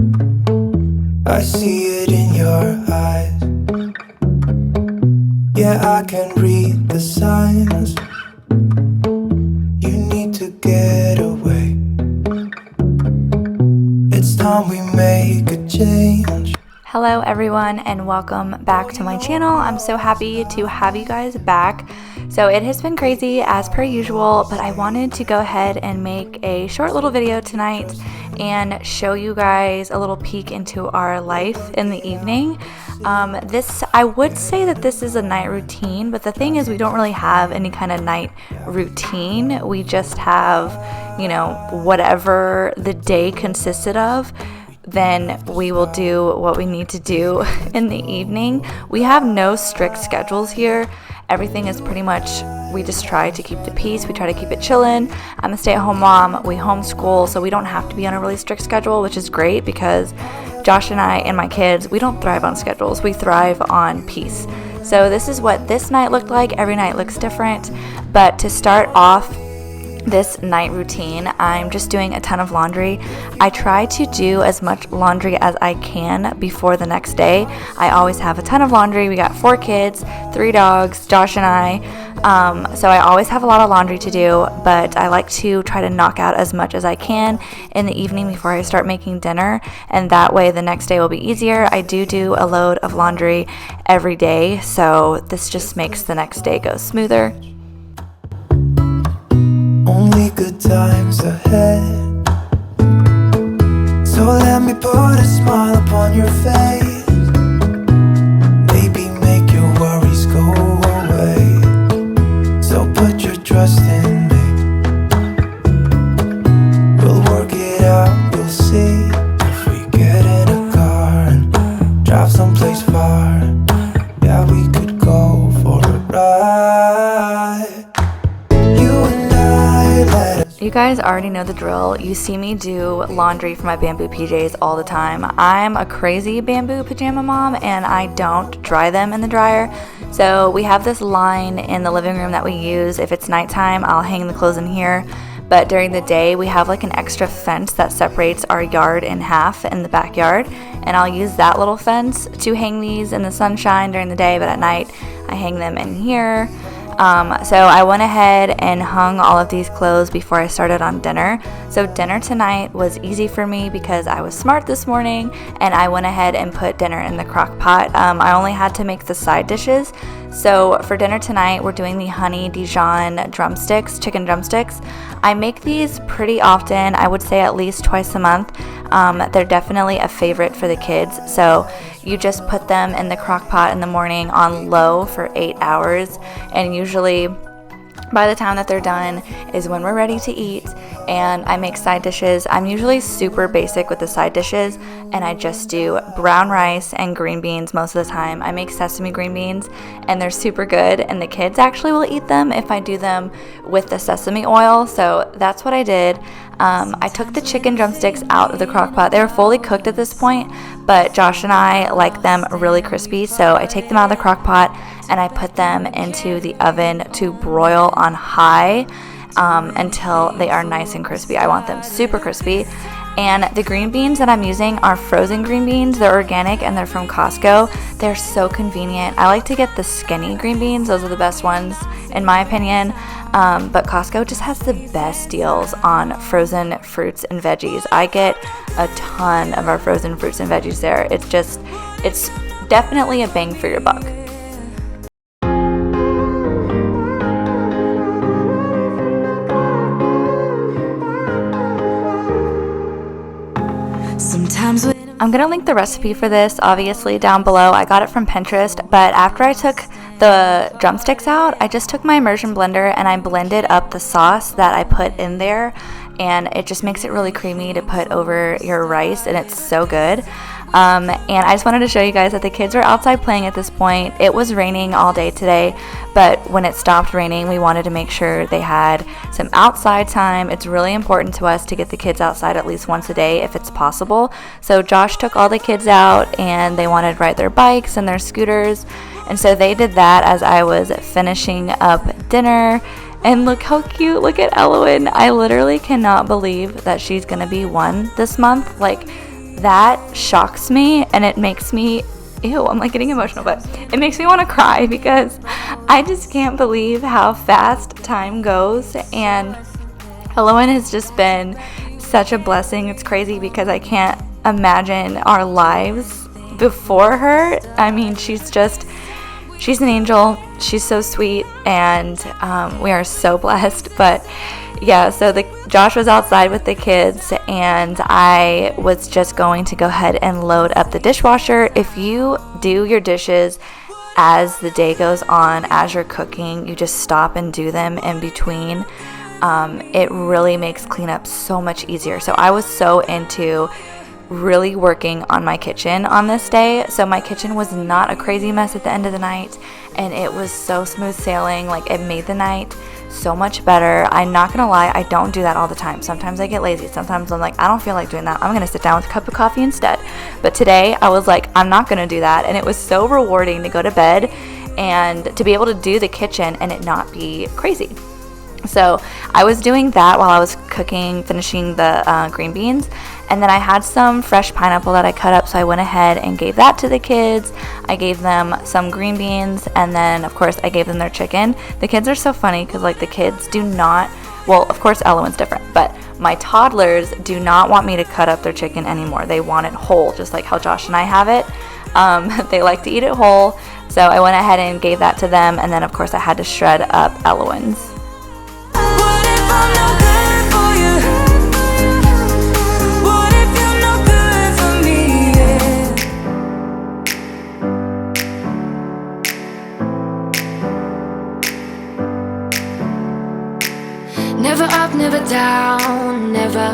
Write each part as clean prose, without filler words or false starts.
I see it in your eyes. Yeah, I can read the signs. You need to get away. It's time we make a change. Hello everyone and welcome back to my channel. I'm so happy to have you guys back. So it has been crazy as per usual, but I wanted to go ahead and make a short little video tonight and show you guys a little peek into our life in the evening. I would say that this is a night routine, but the thing is we don't really have any kind of night routine. We just have, whatever the day consisted of, then we will do what we need to do in the evening. We have no strict schedules here. Everything is pretty much, we just try to keep the peace. We try to keep it chillin'. I'm a stay-at-home mom. We homeschool, so we don't have to be on a really strict schedule, which is great because Josh and I and my kids, we don't thrive on schedules. We thrive on peace. So this is what this night looked like. Every night looks different. But to start off this night routine, I'm just doing a ton of laundry. I try to do as much laundry as I can before the next day. I always have a ton of laundry. We got 4 kids, 3 dogs, Josh and I. So I always have a lot of laundry to do, but I like to try to knock out as much as I can in the evening before I start making dinner, and that way the next day will be easier. I do a load of laundry every day, so this just makes the next day go smoother. Only good times ahead. So let me put a smile upon your face. Maybe make your worries go away. So put your trust in me. We'll work it out, you'll see. If we get in a car and drive someplace far, yeah, we could go for a ride. You guys already know the drill. You see me do laundry for my bamboo PJs all the time. I'm a crazy bamboo pajama mom and I don't dry them in the dryer. So we have this line in the living room that we use. If it's nighttime, I'll hang the clothes in here. But during the day, we have like an extra fence that separates our yard in half in the backyard. And I'll use that little fence to hang these in the sunshine during the day, but at night I hang them in here. So I went ahead and hung all of these clothes before I started on dinner. So dinner tonight was easy for me because I was smart this morning and I went ahead and put dinner in the crock pot. I only had to make the side dishes. So for dinner tonight, we're doing the honey Dijon drumsticks, chicken drumsticks. I make these pretty often, I would say at least twice a month. They're definitely a favorite for the kids. So you just put them in the crock pot in the morning on low for 8 hours, and usually by the time that they're done is when we're ready to eat. And I make side dishes. I'm usually super basic with the side dishes, and I just do brown rice and green beans most of the time. I make sesame green beans and they're super good, and the kids actually will eat them if I do them with the sesame oil. So that's what I did. I took the chicken drumsticks out of the crock pot. They were fully cooked at this point, but Josh and I like them really crispy, so I take them out of the crock pot and I put them into the oven to broil on high until they are nice and crispy. I want them super crispy. And the green beans that I'm using are frozen green beans. They're organic and they're from Costco. They're so convenient. I like to get the skinny green beans. Those are the best ones in my opinion. But Costco just has the best deals on frozen fruits and veggies. I get a ton of our frozen fruits and veggies there. It's definitely a bang for your buck. I'm going to link the recipe for this obviously down below. I got it from Pinterest, but after I took the drumsticks out, I just took my immersion blender and I blended up the sauce that I put in there, and it just makes it really creamy to put over your rice, and it's so good. And I just wanted to show you guys that the kids are outside playing at this point. It was raining all day today, but when it stopped raining, we wanted to make sure they had some outside time. It's really important to us to get the kids outside at least once a day if it's possible. So Josh took all the kids out and they wanted to ride their bikes and their scooters. And so they did that as I was finishing up dinner. And look how cute, look at Elowen. I literally cannot believe that she's gonna be 1 this month. Like, that shocks me, and it makes me, ew, I'm like getting emotional, but it makes me want to cry because I just can't believe how fast time goes. And Elowen has just been such a blessing. It's crazy because I can't imagine our lives before her. I mean, she's an angel. She's so sweet, and we are so blessed. But yeah, so Josh was outside with the kids, and I was just going to go ahead and load up the dishwasher. If you do your dishes as the day goes on, as you're cooking, you just stop and do them in between. It really makes cleanup so much easier. So I was so into really working on my kitchen on this day. So my kitchen was not a crazy mess at the end of the night, and it was so smooth sailing. Like, it made the night so much better. I'm not gonna lie, I don't do that all the time. Sometimes I get lazy. Sometimes I'm like, I don't feel like doing that. I'm gonna sit down with a cup of coffee instead. But today I was like, I'm not gonna do that. And it was so rewarding to go to bed and to be able to do the kitchen and it not be crazy. So I was doing that while I was finishing the green beans, and then I had some fresh pineapple that I cut up, so I went ahead and gave that to the kids. I gave them some green beans, and then of course I gave them their chicken. The kids are so funny because like the kids do not, well, of course Elowen's different, but my toddlers do not want me to cut up their chicken anymore. They want it whole, just like how Josh and I have it. They like to eat it whole, so I went ahead and gave that to them, and then of course I had to shred up Elowen's. Never up, never down, never.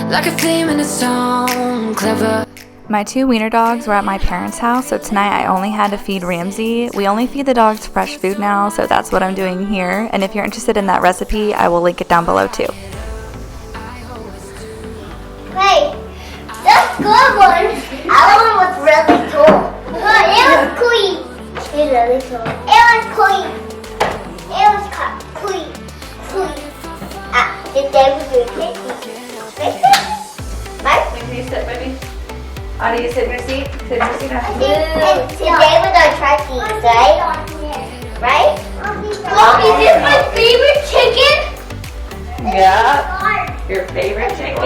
Like a theme in a song, clever. My 2 wiener dogs were at my parents' house, so tonight I only had to feed Ramsey. We only feed the dogs fresh food now, so that's what I'm doing here. And if you're interested in that recipe, I will link it down below too. Hey, that's good one. That one was really tall. It was clean. It's really tall. It was clean. It was clean. Did they was doing it? Mike? Can you sit, baby? How do you sit in your seat? Sit in your seat now. And today we're gonna try these, right? Right? Mom, is this my favorite chicken? Yeah. Your favorite chicken.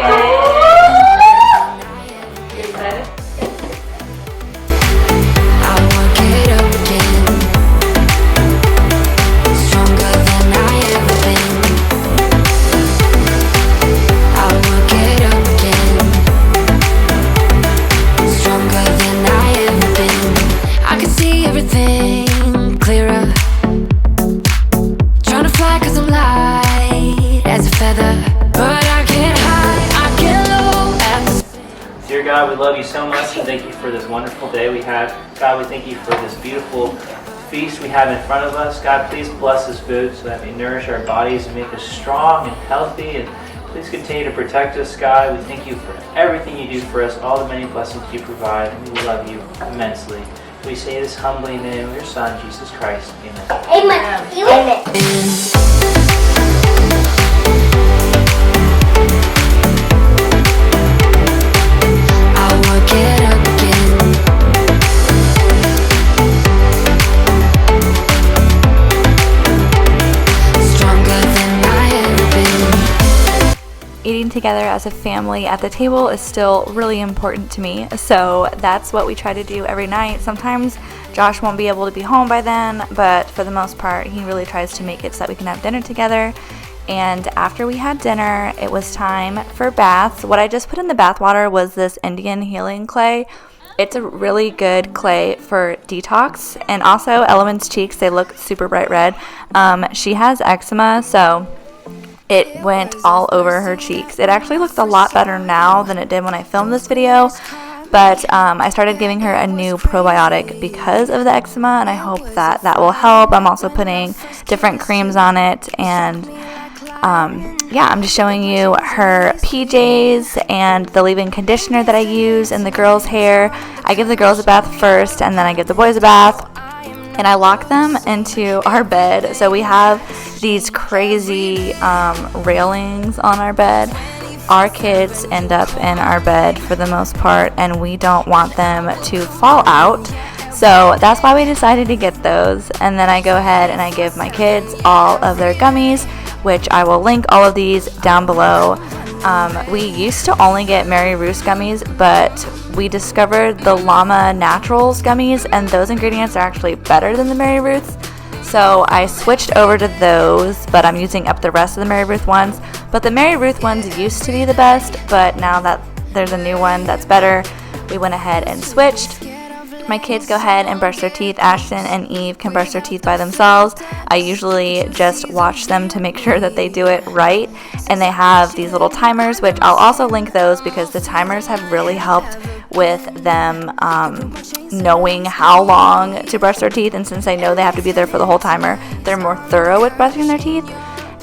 You excited? I won't get up again. Stronger than I ever been. I won't get up again. Stronger than I ever been. I can see everything clearer. Trying to fly 'cause I'm light as a feather. But I get high, I get low at the Dear God, we love you so much and thank you for this wonderful day we have. God, we thank you for this beautiful feast we have in front of us. God, please bless this food so that we nourish our bodies and make us strong and healthy. And please continue to protect us, God. We thank you for everything you do for us, all the many blessings you provide, and we love you immensely. We say this humbly in the name of your Son, Jesus Christ. Amen. Amen. Amen. I won't get up again. Stronger than I ever been. Eating together as a family at the table is still really important to me, so that's what we try to do every night. Sometimes Josh won't be able to be home by then, but for the most part he really tries to make it so that we can have dinner together. And after we had dinner, it was time for baths. What I just put in the bath water was this Indian healing clay. It's a really good clay for detox, and also Elowen's cheeks, they look super bright red. She has eczema, so it went all over her cheeks. It actually looks a lot better now than it did when I filmed this video, but I started giving her a new probiotic because of the eczema, and I hope that that will help. I'm also putting different creams on it, and yeah, I'm just showing you her PJs and the leave-in conditioner that I use in the girls' hair. I give the girls a bath first, and then I give the boys a bath, and I lock them into our bed. So we have these crazy railings on our bed, our kids end up in our bed for the most part, and we don't want them to fall out. So that's why we decided to get those. And then I go ahead and I give my kids all of their gummies, which I will link all of these down below. We used to only get Mary Ruth's gummies, but we discovered the Llama Naturals gummies, and those ingredients are actually better than the Mary Ruth's. So I switched over to those, but I'm using up the rest of the Mary Ruth ones. But the Mary Ruth ones used to be the best, but now that there's a new one that's better, we went ahead and switched. My kids go ahead and brush their teeth. Ashton and Eve can brush their teeth by themselves. I usually just watch them to make sure that they do it right. And they have these little timers, which I'll also link those because the timers have really helped with them knowing how long to brush their teeth. And since they know they have to be there for the whole timer, they're more thorough with brushing their teeth.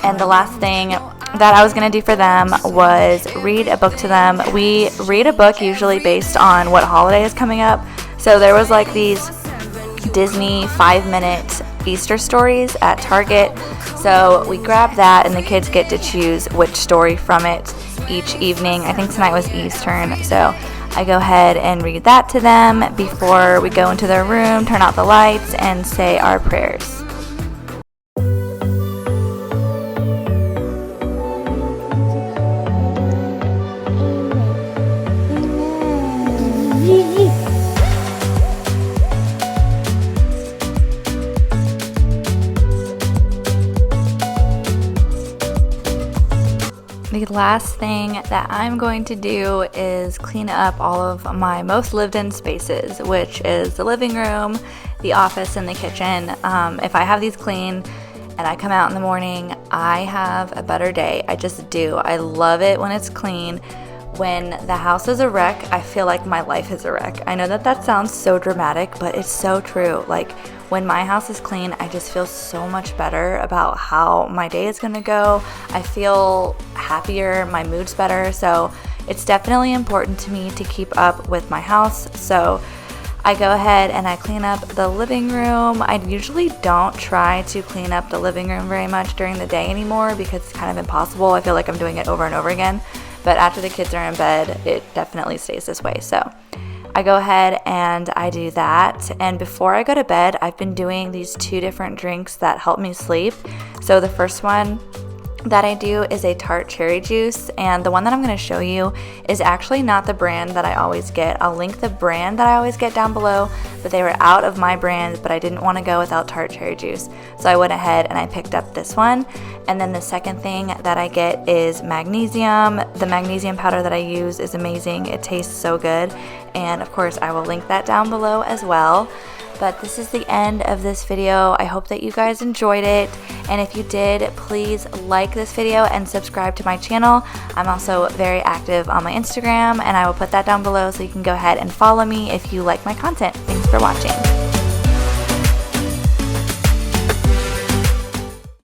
And the last thing that I was going to do for them was read a book to them. We read a book usually based on what holiday is coming up. So there was like these Disney 5-minute Easter stories at Target. So we grabbed that, and the kids get to choose which story from it each evening. I think tonight was Eve's turn. So I go ahead and read that to them before we go into their room, turn out the lights, and say our prayers. The last thing that I'm going to do is clean up all of my most lived in spaces, which is the living room, the office, and the kitchen. If I have these clean and I come out in the morning, I have a better day. I just do. I love it when it's clean. When the house is a wreck, I feel like my life is a wreck. I know that sounds so dramatic, but it's so true. Like, when my house is clean, I just feel so much better about how my day is gonna go. I feel happier, my mood's better, so it's definitely important to me to keep up with my house. So I go ahead and I clean up the living room. I usually don't try to clean up the living room very much during the day anymore because it's kind of impossible. I feel like I'm doing it over and over again. But after the kids are in bed, it definitely stays this way. So I go ahead and I do that. And before I go to bed, I've been doing these 2 different drinks that help me sleep. So the first one that I do is a tart cherry juice, and the one that I'm going to show you is actually not the brand that I always get. I'll link the brand that I always get down below, but they were out of my brand, but I didn't want to go without tart cherry juice. So I went ahead and I picked up this one. And then the second thing that I get is magnesium. The magnesium powder that I use is amazing. It tastes so good. And of course, I will link that down below as well. But this is the end of this video. I hope that you guys enjoyed it. And if you did, please like this video and subscribe to my channel. I'm also very active on my Instagram, and I will put that down below so you can go ahead and follow me if you like my content. Thanks for watching.